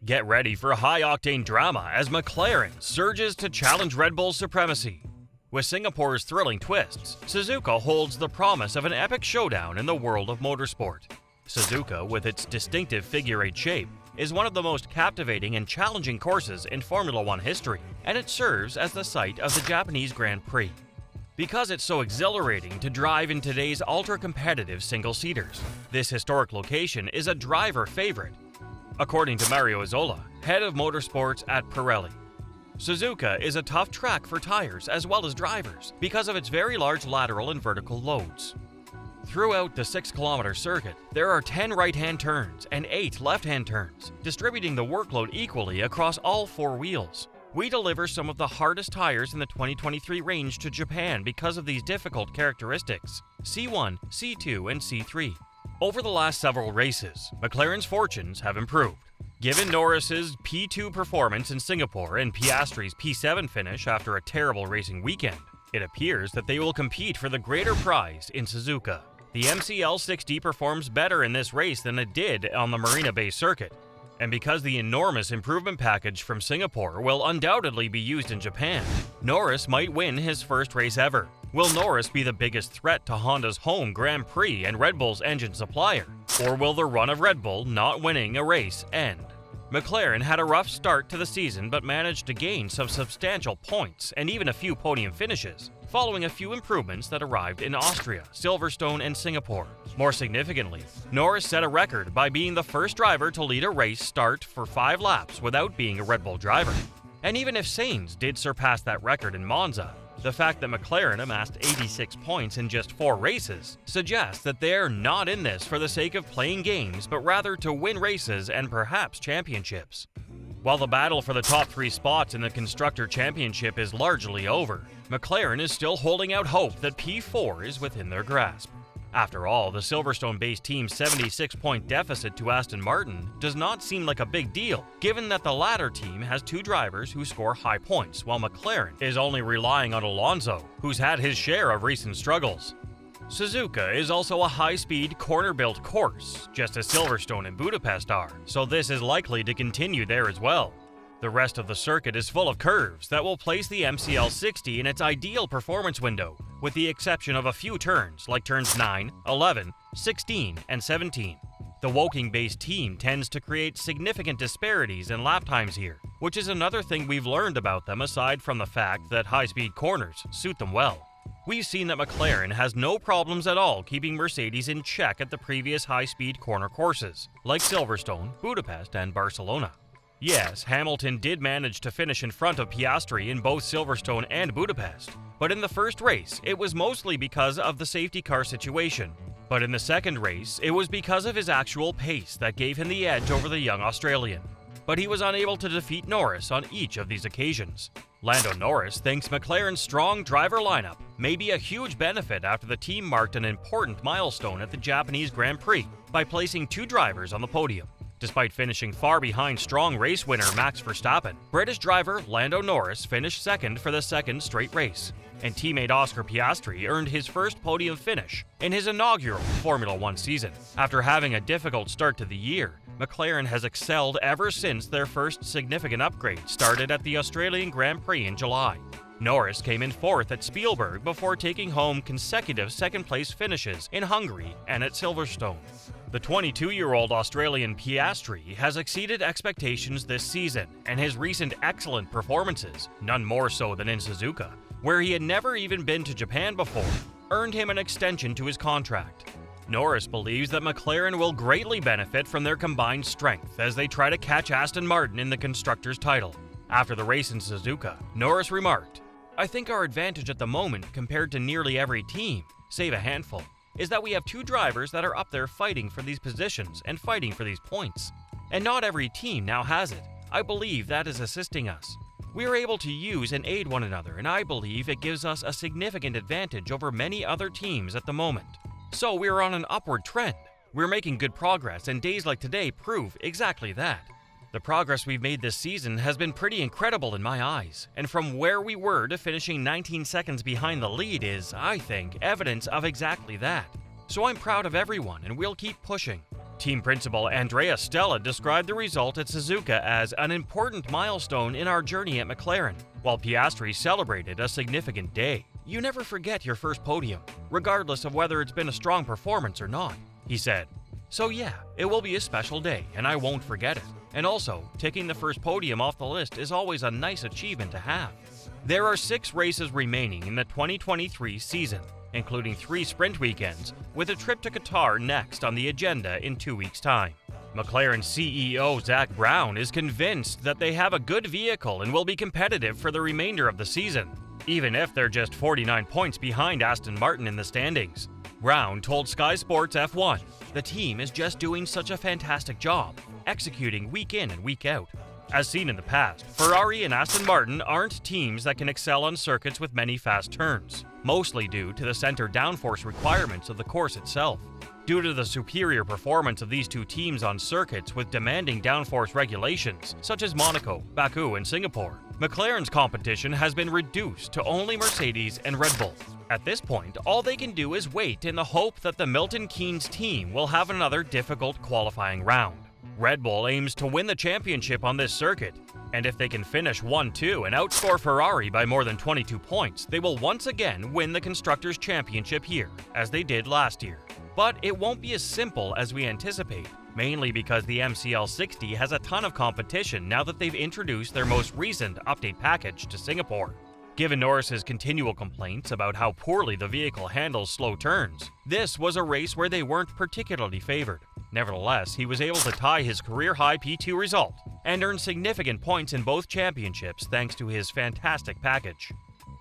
Get ready for high-octane drama as McLaren surges to challenge Red Bull's supremacy. With Singapore's thrilling twists, Suzuka holds the promise of an epic showdown in the world of motorsport. Suzuka, with its distinctive figure-8 shape, is one of the most captivating and challenging courses in Formula One history, and it serves as the site of the Japanese Grand Prix. Because it's so exhilarating to drive in today's ultra-competitive single-seaters, this historic location is a driver favorite. According to Mario Isola, head of motorsports at Pirelli, Suzuka is a tough track for tires as well as drivers because of its very large lateral and vertical loads. Throughout the 6-kilometer circuit, there are 10 right-hand turns and 8 left-hand turns, distributing the workload equally across all 4 wheels. We deliver some of the hardest tires in the 2023 range to Japan because of these difficult characteristics: C1, C2, and C3. Over the last several races, McLaren's fortunes have improved. Given Norris's P2 performance in Singapore and Piastri's P7 finish after a terrible racing weekend, it appears that they will compete for the greater prize in Suzuka. The MCL60 performs better in this race than it did on the Marina Bay circuit, and because the enormous improvement package from Singapore will undoubtedly be used in Japan, Norris might win his first race ever. Will Norris be the biggest threat to Honda's home Grand Prix and Red Bull's engine supplier? Or will the run of Red Bull not winning a race end? McLaren had a rough start to the season but managed to gain some substantial points and even a few podium finishes, following a few improvements that arrived in Austria, Silverstone, and Singapore. More significantly, Norris set a record by being the first driver to lead a race start for 5 laps without being a Red Bull driver. And even if Sainz did surpass that record in Monza, the fact that McLaren amassed 86 points in just 4 races suggests that they're not in this for the sake of playing games, but rather to win races and perhaps championships. While the battle for the top 3 spots in the Constructor Championship is largely over, McLaren is still holding out hope that P4 is within their grasp. After all, the Silverstone-based team's 76-point deficit to Aston Martin does not seem like a big deal, given that the latter team has 2 drivers who score high points, while McLaren is only relying on Alonso, who's had his share of recent struggles. Suzuka is also a high-speed, corner-built course, just as Silverstone and Budapest are, so this is likely to continue there as well. The rest of the circuit is full of curves that will place the MCL60 in its ideal performance window, with the exception of a few turns like turns 9, 11, 16, and 17. The Woking-based team tends to create significant disparities in lap times here, which is another thing we've learned about them aside from the fact that high-speed corners suit them well. We've seen that McLaren has no problems at all keeping Mercedes in check at the previous high-speed corner courses, like Silverstone, Budapest, and Barcelona. Yes, Hamilton did manage to finish in front of Piastri in both Silverstone and Budapest, but in the first race, it was mostly because of the safety car situation. But in the second race, it was because of his actual pace that gave him the edge over the young Australian. But he was unable to defeat Norris on each of these occasions. Lando Norris thinks McLaren's strong driver lineup may be a huge benefit after the team marked an important milestone at the Japanese Grand Prix by placing 2 drivers on the podium. Despite finishing far behind strong race winner Max Verstappen, British driver Lando Norris finished second for the second straight race, and teammate Oscar Piastri earned his first podium finish in his inaugural Formula One season. After having a difficult start to the year, McLaren has excelled ever since their first significant upgrade started at the Australian Grand Prix in July. Norris came in 4th at Spielberg before taking home consecutive second-place finishes in Hungary and at Silverstone. The 22-year-old Australian Piastri has exceeded expectations this season, and his recent excellent performances, none more so than in Suzuka, where he had never even been to Japan before, earned him an extension to his contract. Norris believes that McLaren will greatly benefit from their combined strength as they try to catch Aston Martin in the Constructors' title. After the race in Suzuka, Norris remarked, "I think our advantage at the moment compared to nearly every team, save a handful, is that we have 2 drivers that are up there fighting for these positions and fighting for these points. And not every team now has it. I believe that is assisting us. We are able to use and aid one another, and I believe it gives us a significant advantage over many other teams at the moment. So we are on an upward trend. We're making good progress, and days like today prove exactly that. The progress we've made this season has been pretty incredible in my eyes, and from where we were to finishing 19 seconds behind the lead is, I think, evidence of exactly that. So I'm proud of everyone, and we'll keep pushing. Team principal Andrea Stella described the result at Suzuka as an important milestone in our journey at McLaren, while Piastri celebrated a significant day. "You never forget your first podium, regardless of whether it's been a strong performance or not," he said. "So yeah, it will be a special day, and I won't forget it. And also, ticking the first podium off the list is always a nice achievement to have." There are 6 races remaining in the 2023 season, including 3 sprint weekends, with a trip to Qatar next on the agenda in 2 weeks' time. McLaren CEO Zak Brown is convinced that they have a good vehicle and will be competitive for the remainder of the season, even if they're just 49 points behind Aston Martin in the standings. Brown told Sky Sports F1, "The team is just doing such a fantastic job, executing week in and week out." As seen in the past, Ferrari and Aston Martin aren't teams that can excel on circuits with many fast turns, mostly due to the center downforce requirements of the course itself. Due to the superior performance of these two teams on circuits with demanding downforce regulations, such as Monaco, Baku, and Singapore, McLaren's competition has been reduced to only Mercedes and Red Bull. At this point, all they can do is wait in the hope that the Milton Keynes team will have another difficult qualifying round. Red Bull aims to win the championship on this circuit, and if they can finish 1-2 and outscore Ferrari by more than 22 points, they will once again win the Constructors' Championship here, as they did last year. But it won't be as simple as we anticipate, mainly because the MCL 60 has a ton of competition now that they've introduced their most recent update package to Singapore. Given Norris's continual complaints about how poorly the vehicle handles slow turns, this was a race where they weren't particularly favored. Nevertheless, he was able to tie his career-high P2 result and earn significant points in both championships thanks to his fantastic package.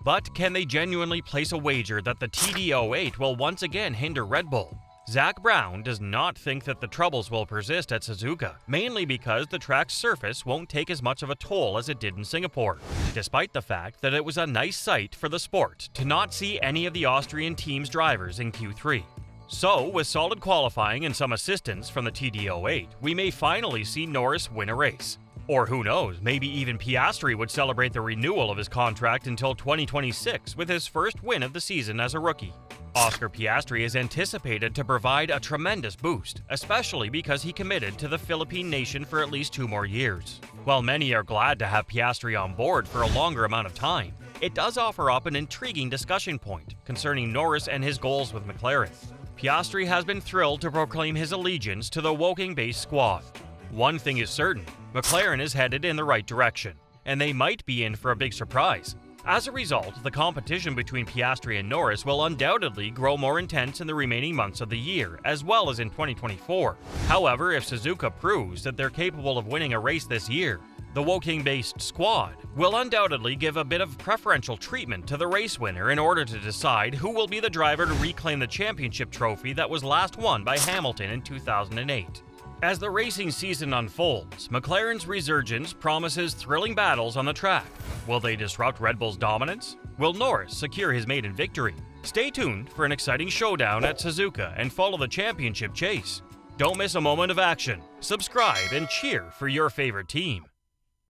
But can they genuinely place a wager that the TD08 will once again hinder Red Bull? Zak Brown does not think that the troubles will persist at Suzuka, mainly because the track's surface won't take as much of a toll as it did in Singapore, despite the fact that it was a nice sight for the sport to not see any of the Austrian team's drivers in Q3. So, with solid qualifying and some assistance from the TD08, we may finally see Norris win a race. Or who knows, maybe even Piastri would celebrate the renewal of his contract until 2026 with his first win of the season as a rookie. Oscar Piastri is anticipated to provide a tremendous boost, especially because he committed to the Philippine nation for at least 2 more years. While many are glad to have Piastri on board for a longer amount of time, it does offer up an intriguing discussion point concerning Norris and his goals with McLaren. Piastri has been thrilled to proclaim his allegiance to the Woking-based squad. One thing is certain, McLaren is headed in the right direction, and they might be in for a big surprise. As a result, the competition between Piastri and Norris will undoubtedly grow more intense in the remaining months of the year, as well as in 2024. However, if Suzuka proves that they're capable of winning a race this year, the Woking-based squad will undoubtedly give a bit of preferential treatment to the race winner in order to decide who will be the driver to reclaim the championship trophy that was last won by Hamilton in 2008. As the racing season unfolds, McLaren's resurgence promises thrilling battles on the track. Will they disrupt Red Bull's dominance? Will Norris secure his maiden victory? Stay tuned for an exciting showdown at Suzuka and follow the championship chase. Don't miss a moment of action. Subscribe and cheer for your favorite team.